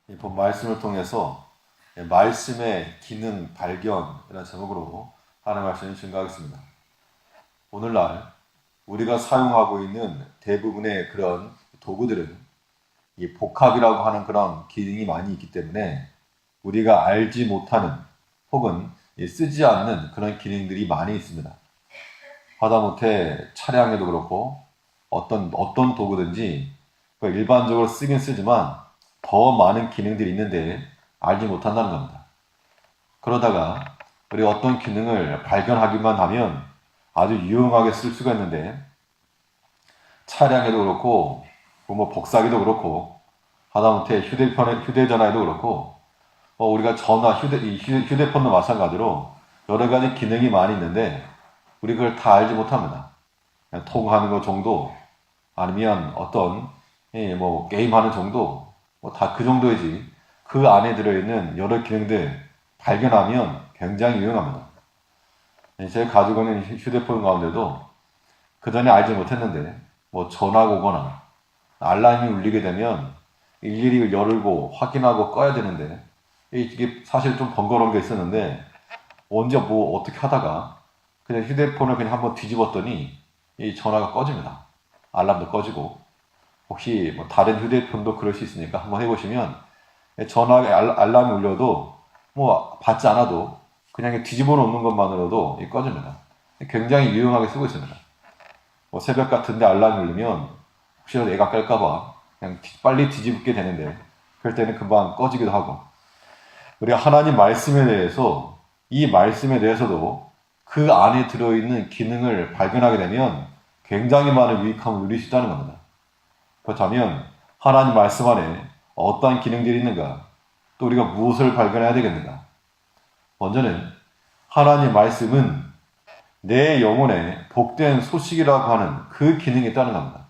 이 본 말씀을 통해서 말씀의 기능 발견이라는 제목으로 하나님 말씀을 증거하겠습니다. 오늘날 우리가 사용하고 있는 대부분의 그런 도구들은 이 복합이라고 하는 그런 기능이 많이 있기 때문에 우리가 알지 못하는 혹은 쓰지 않는 그런 기능들이 많이 있습니다. 하다못해 차량에도 그렇고 어떤 도구든지 일반적으로 쓰긴 쓰지만 더 많은 기능들이 있는데 알지 못한다는 겁니다. 그러다가 우리 어떤 기능을 발견하기만 하면 아주 유용하게 쓸 수가 있는데 차량에도 그렇고 복사기도 그렇고 하다못해 휴대전화에도 그렇고 우리가 휴대폰도 마찬가지로 여러 가지 기능이 많이 있는데 우리 그걸 다 알지 못합니다. 그냥 통화하는 것 정도 아니면 어떤 게임하는 정도 다 그 정도이지 그 안에 들어있는 여러 기능들 발견하면 굉장히 유용합니다. 제가 가지고 있는 휴대폰 가운데도 그 전에 알지 못했는데 전화가 오거나 알람이 울리게 되면 일일이 열고 확인하고 꺼야 되는데 이게 사실 좀 번거로운 게 있었는데 언제 어떻게 하다가 그냥 휴대폰을 그냥 한번 뒤집었더니 이 전화가 꺼집니다. 알람도 꺼지고 혹시 다른 휴대폰도 그럴 수 있으니까 한번 해보시면 전화에 알람이 울려도 받지 않아도 그냥 뒤집어 놓는 것만으로도 꺼집니다. 굉장히 유용하게 쓰고 있습니다. 새벽 같은데 알람이 울리면 혹시라도 애가 깰까봐 그냥 빨리 뒤집게 되는데 그럴 때는 금방 꺼지기도 하고 우리가 하나님 말씀에 대해서 이 말씀에 대해서도 그 안에 들어있는 기능을 발견하게 되면 굉장히 많은 유익함을 누릴 수 있다는 겁니다. 그렇다면 하나님 말씀 안에 어떠한 기능들이 있는가? 또 우리가 무엇을 발견해야 되겠는가? 먼저는 하나님 말씀은 내 영혼에 복된 소식이라고 하는 그 기능이 있다는 겁니다.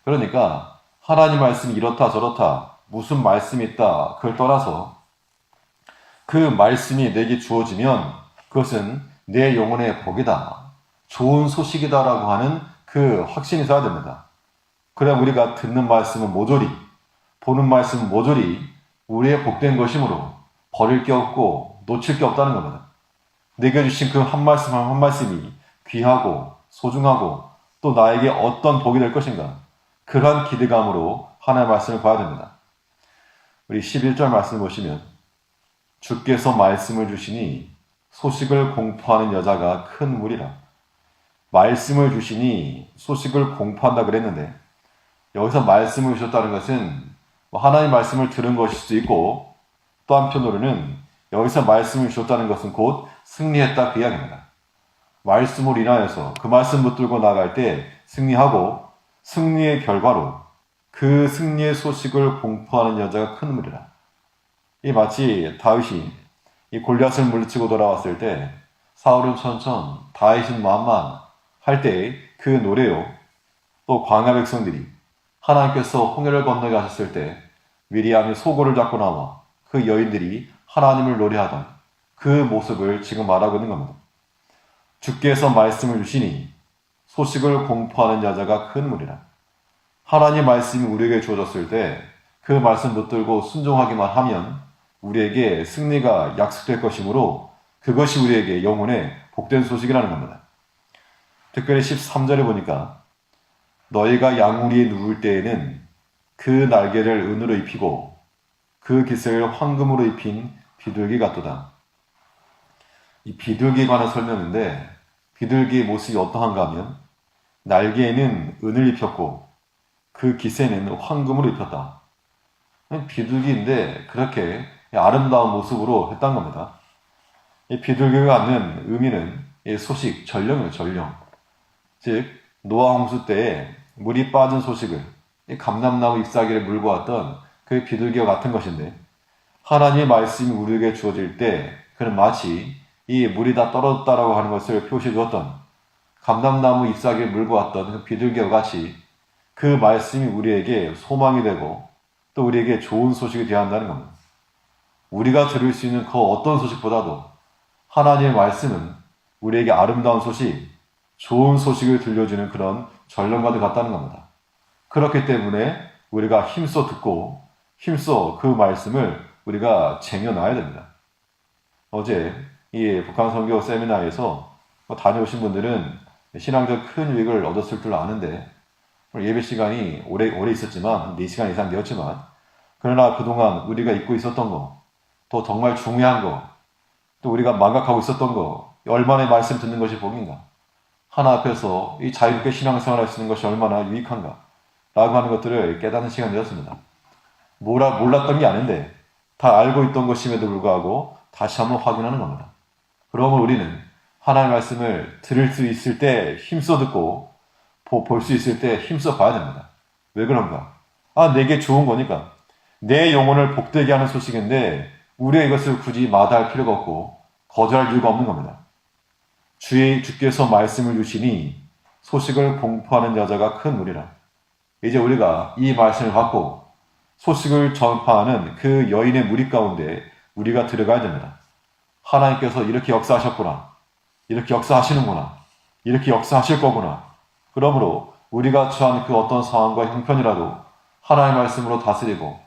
그러니까 하나님 말씀이 이렇다 저렇다 무슨 말씀이 있다 그걸 떠나서 그 말씀이 내게 주어지면 그것은 내 영혼의 복이다. 좋은 소식이다라고 하는 그 확신이 있어야 됩니다. 그래야 우리가 듣는 말씀은 모조리, 보는 말씀은 모조리 우리의 복된 것이므로 버릴 게 없고 놓칠 게 없다는 겁니다. 내게 주신 그 한 말씀 한 말씀이 귀하고 소중하고 또 나에게 어떤 복이 될 것인가 그러한 기대감으로 하나님의 말씀을 봐야 됩니다. 우리 11절 말씀 보시면 주께서 말씀을 주시니 소식을 공포하는 여자가 큰 무리라. 말씀을 주시니 소식을 공포한다 그랬는데 여기서 말씀을 주셨다는 것은 하나님 말씀을 들은 것일 수도 있고 또 한편으로는 여기서 말씀을 주셨다는 것은 곧 승리했다 그 이야기입니다. 말씀으로 인하여서 그 말씀 붙들고 나갈 때 승리하고 승리의 결과로 그 승리의 소식을 공포하는 여자가 큰 무리라. 이 마치 다윗이 이 골리앗을 물리치고 돌아왔을 때 사울은 천천 다윗은 만만 할 때의 그 노래요. 또 광야 백성들이 하나님께서 홍해를 건너게 하셨을 때 미리암이 소고를 잡고 나와 그 여인들이 하나님을 노래하던 그 모습을 지금 말하고 있는 겁니다. 주께서 말씀을 주시니 소식을 공포하는 여자가 큰 무리라. 하나님 말씀이 우리에게 주어졌을 때 그 말씀 붙들고 순종하기만 하면 우리에게 승리가 약속될 것이므로 그것이 우리에게 영혼의 복된 소식이라는 겁니다. 특별히 13절에 보니까 너희가 양우리에 누울 때에는 그 날개를 은으로 입히고 그 깃을 황금으로 입힌 비둘기 같도다. 이 비둘기에 관한 설명인데 비둘기의 모습이 어떠한가 하면 날개에는 은을 입혔고 그 깃에는 황금으로 입혔다. 비둘기인데 그렇게 아름다운 모습으로 했던 겁니다. 이 비둘기가 갖는 의미는 소식, 전령이에요, 전령. 즉 노아 홍수 때에 물이 빠진 소식을 감람나무 잎사귀를 물고 왔던 그 비둘기와 같은 것인데 하나님의 말씀이 우리에게 주어질 때 그는 마치 이 물이 다 떨어졌다라고 하는 것을 표시해 주었던 감람나무 잎사귀를 물고 왔던 그 비둘기와 같이 그 말씀이 우리에게 소망이 되고 또 우리에게 좋은 소식이 되어야 한다는 겁니다. 우리가 들을 수 있는 그 어떤 소식보다도 하나님의 말씀은 우리에게 아름다운 소식, 좋은 소식을 들려주는 그런 전령과도 같다는 겁니다. 그렇기 때문에 우리가 힘써 듣고 힘써 그 말씀을 우리가 쟁여놔야 됩니다. 어제 이 북한 선교 세미나에서 다녀오신 분들은 신앙적 큰 유익을 얻었을 줄 아는데 예배 시간이 오래 있었지만 4시간 이상 되었지만 그러나 그동안 우리가 잊고 있었던 거, 또 정말 중요한 거, 또 우리가 망각하고 있었던 거, 얼마나 말씀 듣는 것이 복인가, 하나 앞에서 이 자유롭게 신앙생활할 수 있는 것이 얼마나 유익한가 라고 하는 것들을 깨닫는 시간이 되었습니다. 몰랐던 게 아닌데 다 알고 있던 것임에도 불구하고 다시 한번 확인하는 겁니다. 그러면 우리는 하나님의 말씀을 들을 수 있을 때 힘써 듣고 볼 수 있을 때 힘써 봐야 됩니다. 왜 그런가? 내게 좋은 거니까. 내 영혼을 복되게 하는 소식인데 우리가 이것을 굳이 마다할 필요가 없고 거절할 이유가 없는 겁니다. 주께서 말씀을 주시니 소식을 공포하는 여자가 큰 무리라. 이제 우리가 이 말씀을 받고 소식을 전파하는 그 여인의 무리 가운데 우리가 들어가야 됩니다. 하나님께서 이렇게 역사하셨구나. 이렇게 역사하시는구나. 이렇게 역사하실 거구나. 그러므로 우리가 처한 그 어떤 상황과 형편이라도 하나님의 말씀으로 다스리고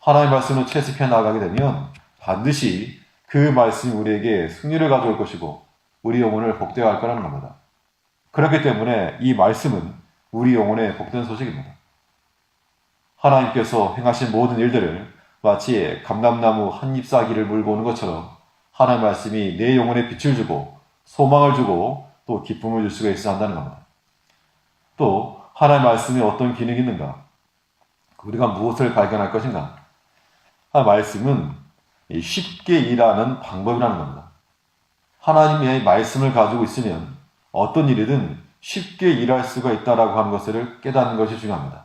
하나님의 말씀을 채습해 나가게 되면 반드시 그 말씀이 우리에게 승리를 가져올 것이고 우리 영혼을 복되게 할 거라는 겁니다. 그렇기 때문에 이 말씀은 우리 영혼의 복된 소식입니다. 하나님께서 행하신 모든 일들을 마치 감람나무 한 잎사귀를 물고 오는 것처럼 하나님의 말씀이 내 영혼에 빛을 주고 소망을 주고 또 기쁨을 줄 수가 있어야 한다는 겁니다. 또 하나님의 말씀이 어떤 기능이 있는가? 우리가 무엇을 발견할 것인가? 말씀은 쉽게 일하는 방법이라는 겁니다. 하나님의 말씀을 가지고 있으면 어떤 일이든 쉽게 일할 수가 있다라고 하는 것을 깨닫는 것이 중요합니다.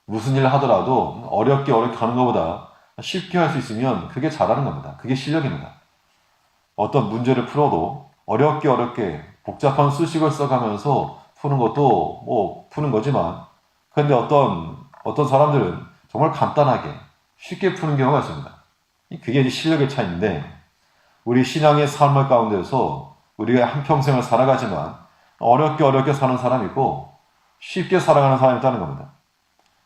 무슨 일을 하더라도 어렵게 하는 것보다 쉽게 할 수 있으면 그게 잘하는 겁니다. 그게 실력입니다. 어떤 문제를 풀어도 어렵게 복잡한 수식을 써가면서 푸는 것도 푸는 거지만 그런데 어떤 사람들은 정말 간단하게 쉽게 푸는 경우가 있습니다. 그게 이제 실력의 차이인데 우리 신앙의 삶을 가운데서 우리가 한평생을 살아가지만 어렵게 사는 사람이 있고 쉽게 살아가는 사람이 있다는 겁니다.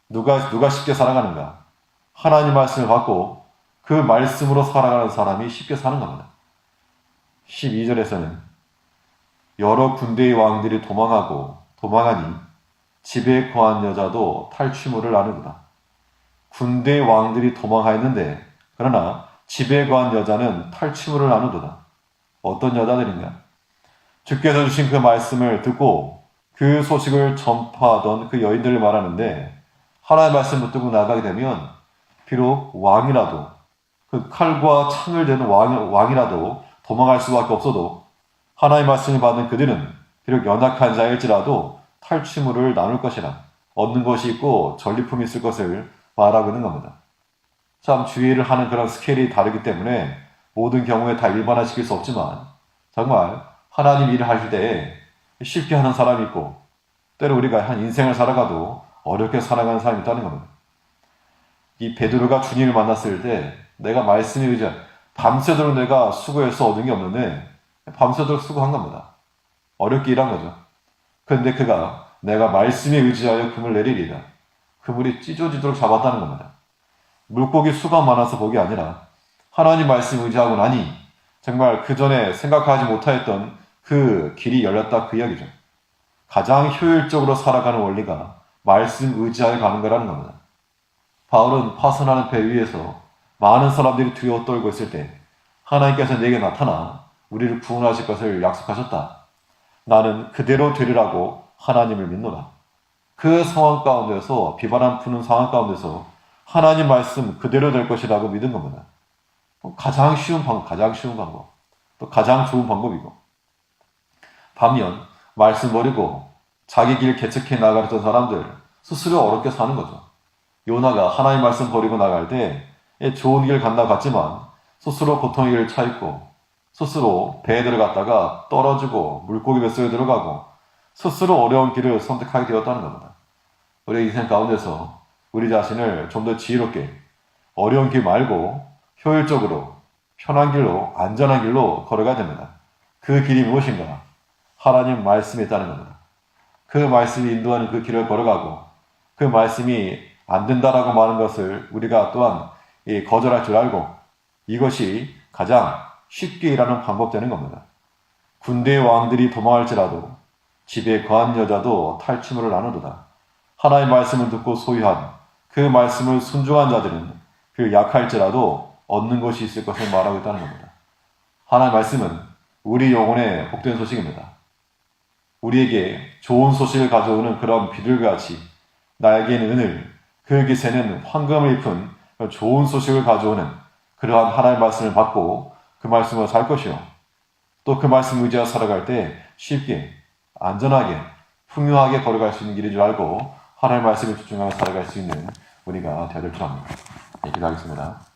누가 쉽게 살아가는가? 하나님 말씀을 받고 그 말씀으로 살아가는 사람이 쉽게 사는 겁니다. 12절에서는 여러 군대의 왕들이 도망하니 집에 거한 여자도 탈취물을 나누구나. 군대의 왕들이 도망하였는데 그러나 집에 거한 여자는 탈취물을 나누도다. 어떤 여자들인가? 주께서 주신 그 말씀을 듣고 그 소식을 전파하던 그 여인들을 말하는데 하나님의 말씀을 듣고 나가게 되면 비록 왕이라도 그 칼과 창을 대는 왕이라도 도망할 수밖에 없어도 하나님의 말씀을 받은 그들은 비록 연약한 자일지라도 탈취물을 나눌 것이라 얻는 것이 있고 전리품이 있을 것을 말하고 있는 겁니다. 참 주의를 하는 그런 스케일이 다르기 때문에 모든 경우에 다 일반화시킬 수 없지만 정말 하나님 일을 하실 때에 쉽게 하는 사람이 있고 때로 우리가 한 인생을 살아가도 어렵게 살아가는 사람이 있다는 겁니다. 이 베드로가 주님을 만났을 때 내가 말씀에 의지한 밤새도록 내가 수고해서 얻은 게 없는데 밤새도록 수고한 겁니다. 어렵게 일한 거죠. 그런데 그가 내가 말씀에 의지하여 금을 내리리라. 그물이 찢어지도록 잡았다는 겁니다. 물고기 수가 많아서 복이 아니라 하나님 말씀에 의지하고 나니 정말 그 전에 생각하지 못하였던 그 길이 열렸다 그 이야기죠. 가장 효율적으로 살아가는 원리가 말씀 의지하여 가는 거라는 겁니다. 바울은 파선하는 배 위에서 많은 사람들이 두려워 떨고 있을 때 하나님께서 내게 나타나 우리를 구원하실 것을 약속하셨다. 나는 그대로 되리라고 하나님을 믿노라. 그 상황 가운데서 비바람 부는 상황 가운데서 하나님 말씀 그대로 될 것이라고 믿은 겁니다. 가장 쉬운 방법, 또 가장 좋은 방법이고 반면 말씀 버리고 자기 길 개척해 나가던 사람들 스스로 어렵게 사는 거죠. 요나가 하나님 말씀 버리고 나갈 때 좋은 길 간다 같지만 스스로 고통의 길을 차있고 스스로 배에 들어갔다가 떨어지고 물고기 뱃속에 들어가고 스스로 어려운 길을 선택하게 되었다는 겁니다. 우리 인생 가운데서 우리 자신을 좀 더 지혜롭게 어려운 길 말고 효율적으로 편한 길로 안전한 길로 걸어가야 됩니다. 그 길이 무엇인가? 하나님 말씀에 있다는 겁니다. 그 말씀이 인도하는 그 길을 걸어가고 그 말씀이 안 된다라고 말하는 것을 우리가 또한 거절할 줄 알고 이것이 가장 쉽게 일하는 방법 되는 겁니다. 군대의 왕들이 도망할지라도 집에 거한 여자도 탈취물을 나누도다. 하나의 말씀을 듣고 소유한 그 말씀을 순종한 자들은 그 약할지라도 얻는 것이 있을 것을 말하고 있다는 겁니다. 하나의 말씀은 우리 영혼의 복된 소식입니다. 우리에게 좋은 소식을 가져오는 그런 비둘과 같이 나에게는 은을, 그 깃에는 황금을 입힌 좋은 소식을 가져오는 그러한 하나의 말씀을 받고 그 말씀을 살 것이요. 또 그 말씀을 의지하여 살아갈 때 쉽게, 안전하게, 풍요하게 걸어갈 수 있는 길인 줄 알고 하나님의 말씀에 집중하며 살아갈 수 있는 우리가 되어야 될 줄 압니다. 기도하겠습니다.